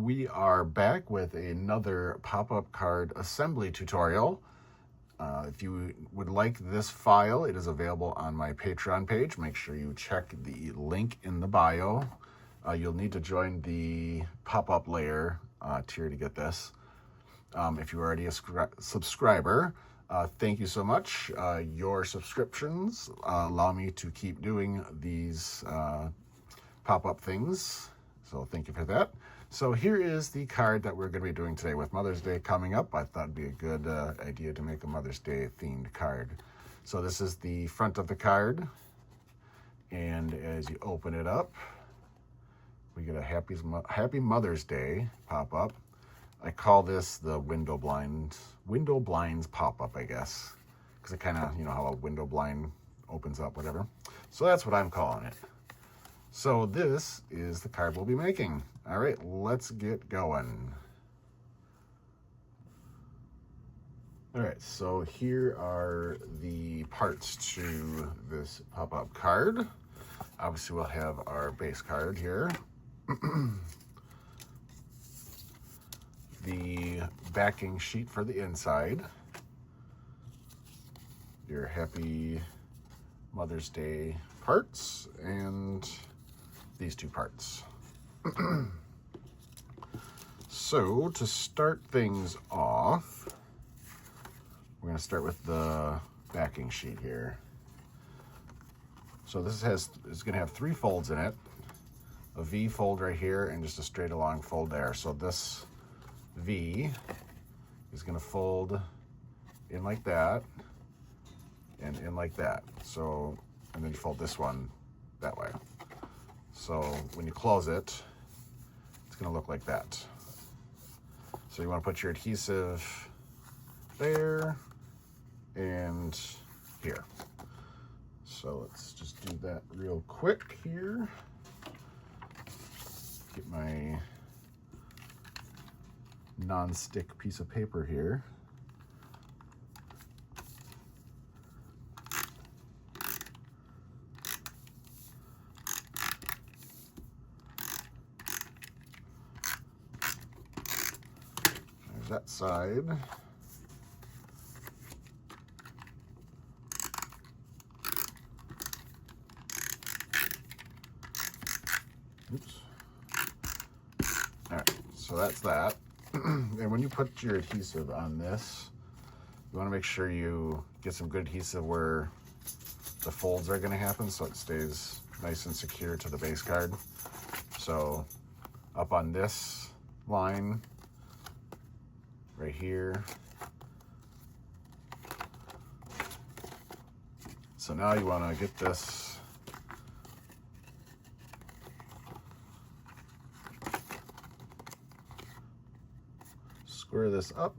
we are back with another pop-up card assembly tutorial. If you would like this file, it is available on my Patreon page. Make sure you check the link in the bio. You'll need to join the pop-up layer tier to get this. If you're already a subscriber, thank you so much. Your subscriptions allow me to keep doing these pop-up things. So thank you for that. So here is the card that we're going to be doing today. With Mother's Day coming up, I thought it'd be a good idea to make a Mother's Day themed card. So this is the front of the card. And as you open it up, we get a Happy Mother's Day pop-up. I call this the window blinds pop-up, I guess. Because it kind of, you know how a window blind opens up, whatever. So that's what I'm calling it. So this is the card we'll be making. All right, let's get going. All right, so here are the parts to this pop-up card. Obviously, we'll have our base card here. The backing sheet for the inside. Your Happy Mother's Day parts, and these two parts. So to start things off, we're going to start with the backing sheet here. So this is going to have 3 folds in it, a V fold right here and just a straight along fold there. So this V is going to fold in like that and in like that. So, and then you fold this one that way. So when you close it, it's going to look like that. So you want to put your adhesive there and here. So let's just do that real quick here. Get my non-stick piece of paper here. There's that side. Oops. All right, so that's that. And when you put your adhesive on this, you want to make sure you get some good adhesive where the folds are going to happen so it stays nice and secure to the base card. So up on this line, right here. So now you want to get this square this up.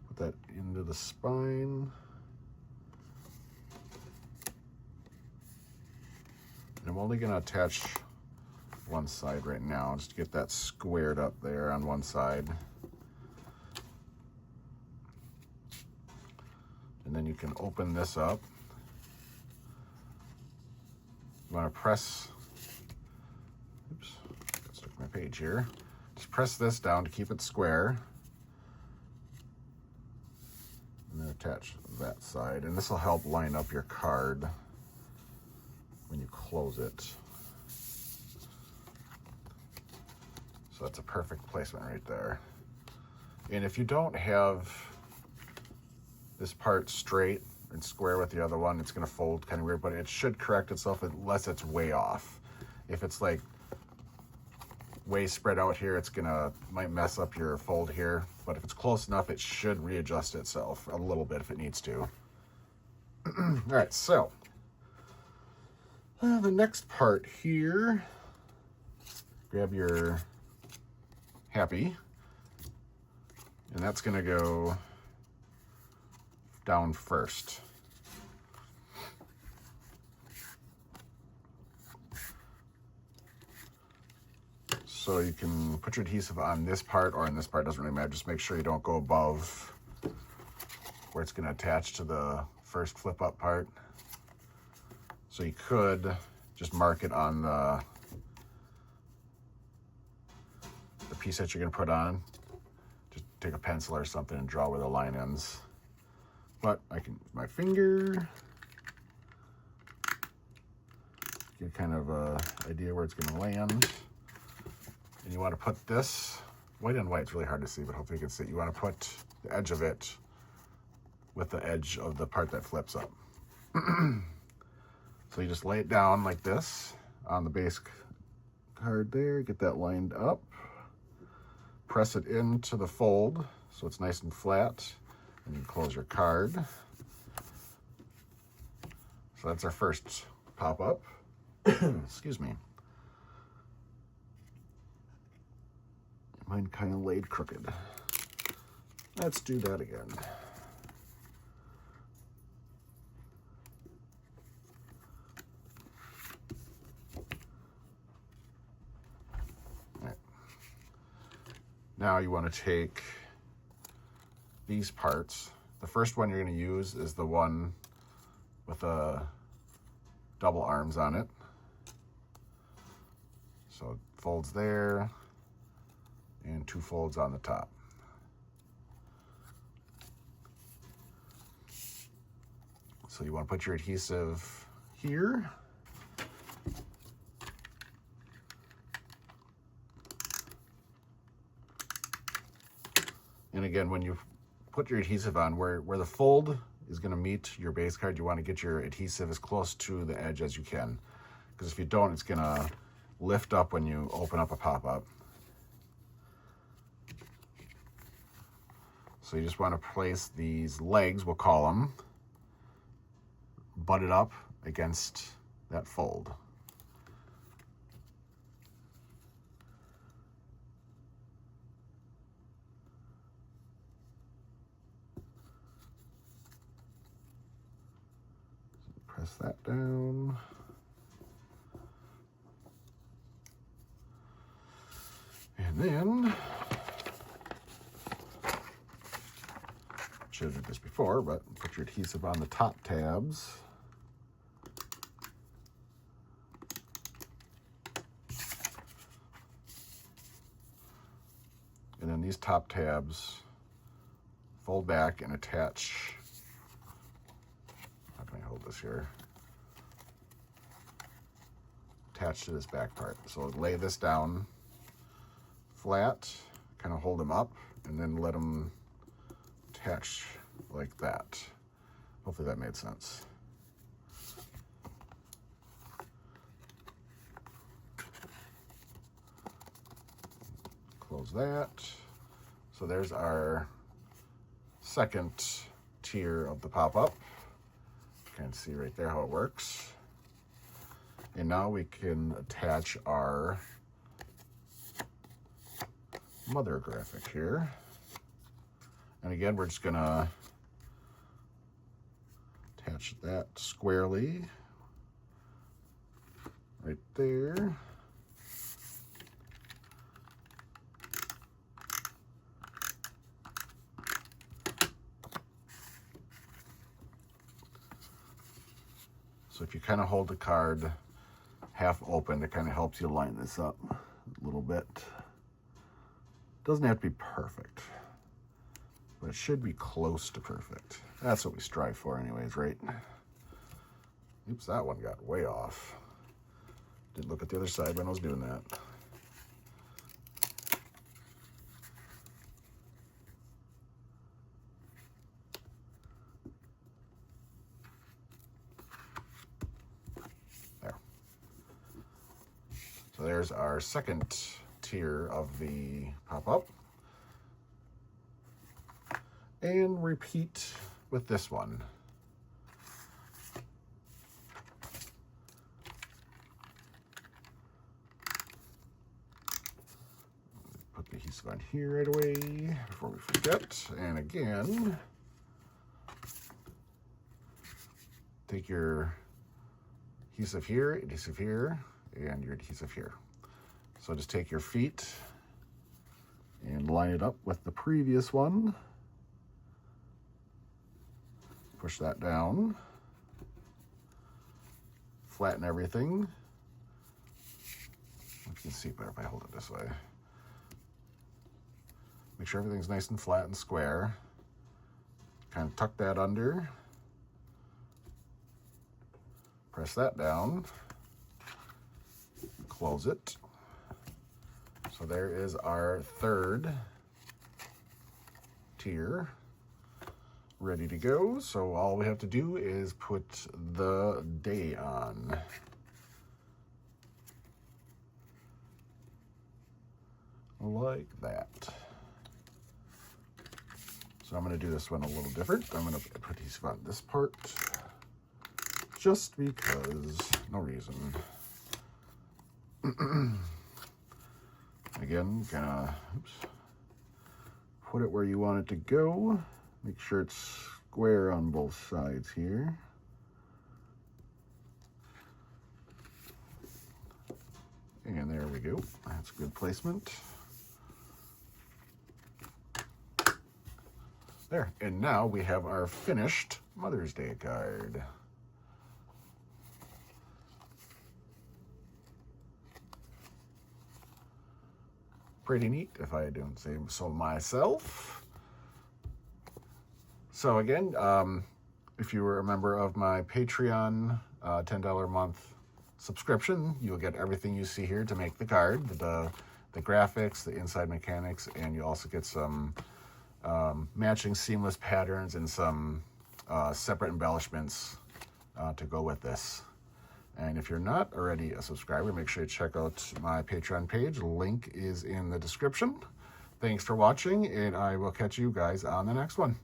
Put that into the spine. And I'm only going to attach one side right now, just to get that squared up there on one side. And then you can open this up. You want to press, oops, got stuck my page here. Just press this down to keep it square. And then attach that side. And this will help line up your card when you close it. So that's a perfect placement right there. And if you don't have this part straight and square with the other one, it's going to fold kind of weird, but it should correct itself unless it's way off. If it's like way spread out here, it's might mess up your fold here, but if it's close enough, it should readjust itself a little bit if it needs to. All right, so the next part here, grab your Happy, and that's going to go down first. So you can put your adhesive on this part or on this part, doesn't really matter. Just make sure you don't go above where it's going to attach to the first flip up part. So you could just mark it on the piece that you're going to put on. Just take a pencil or something and draw where the line ends. But I can use my finger, get kind of an idea where it's going to land. And you want to put this, white on white, it's really hard to see, but hopefully you can see. You want to put the edge of it with the edge of the part that flips up. So you just lay it down like this on the base card there, get that lined up, press it into the fold so it's nice and flat, and you close your card. So that's our first pop-up. Excuse me. Mine kind of laid crooked. Let's do that again. All right. Now you want to take these parts. The first one you're going to use is the one with the double arms on it. So it folds there, and 2 folds on the top. So you want to put your adhesive here. And again, when you put your adhesive on, where the fold is going to meet your base card, you want to get your adhesive as close to the edge as you can. Because if you don't, it's going to lift up when you open up a pop-up. So you just want to place these legs, we'll call them, butted up against that fold. So press that down. And then, should have did this before, but put your adhesive on the top tabs. And then these top tabs fold back and attach. How can I hold this here? Attach to this back part. So lay this down flat, kind of hold them up, and then let them attach like that. Hopefully that made sense. Close that. So there's our second tier of the pop-up. You can see right there how it works. And now we can attach our mother graphic here. And again, we're just gonna attach that squarely right there. So if you kind of hold the card half open, it kind of helps you line this up a little bit. Doesn't have to be perfect, but it should be close to perfect. That's what we strive for anyways, right? Oops, that one got way off. Didn't look at the other side when I was doing that. There. So there's our second tier of the pop-up. And repeat with this one. Put the adhesive on here right away before we forget. And again, take your adhesive here, and your adhesive here. So just take your feet and line it up with the previous one. Push that down. Flatten everything. You can see better if I hold it this way. Make sure everything's nice and flat and square. Kind of tuck that under. Press that down. Close it. So there is our third tier ready to go. So all we have to do is put the day on. Like that. So I'm going to do this one a little different. I'm going to put these on this part just because, no reason. Again, gonna put it where you want it to go. Make sure it's square on both sides here. And there we go. That's good placement. There, and now we have our finished Mother's Day card. Pretty neat, if I don't say so myself. So again, if you were a member of my Patreon $10 a month subscription, you'll get everything you see here to make the card, the graphics, the inside mechanics, and you also get some matching seamless patterns and some separate embellishments to go with this. And if you're not already a subscriber, make sure you check out my Patreon page. Link is in the description. Thanks for watching, and I will catch you guys on the next one.